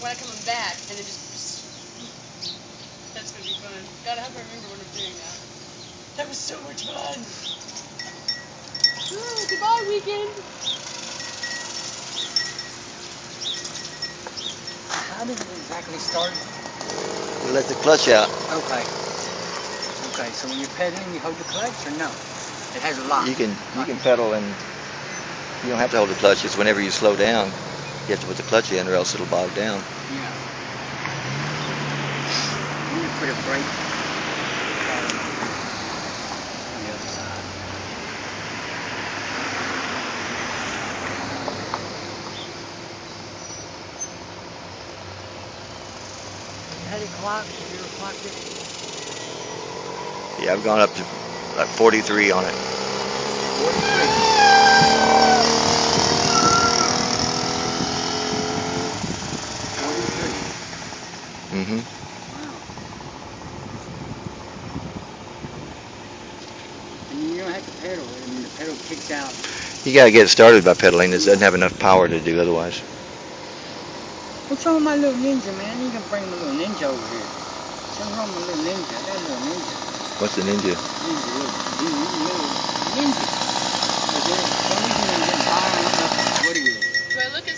when I come back, and then just. That's gonna be fun. Gotta help her remember when I'm doing that. That was so much fun. Ooh, goodbye, weekend. How does it exactly start? You let the clutch out. Okay. Okay, so when you're pedaling, you hold the clutch, or no? It has a lock. You can pedal and you don't have to hold the clutch. It's whenever you slow down, you have to put the clutch in, or else it'll bog down. Yeah. I'm gonna put a brake on the other side. You had it clocked? Have you ever clocked it? Yeah, I've gone up to like 43 on it. 43. Mm-hmm. Wow. And you don't have to pedal. I mean, the pedal kicks out. You gotta get it started by pedaling. It doesn't have enough power to do otherwise. What's wrong with my little ninja, man? You can bring my little ninja over here. What's wrong with my little ninja? I got a little ninja. What's the ninja? Ninja. But then, for some reason, I'm getting high. I don't know what it is. Do I look as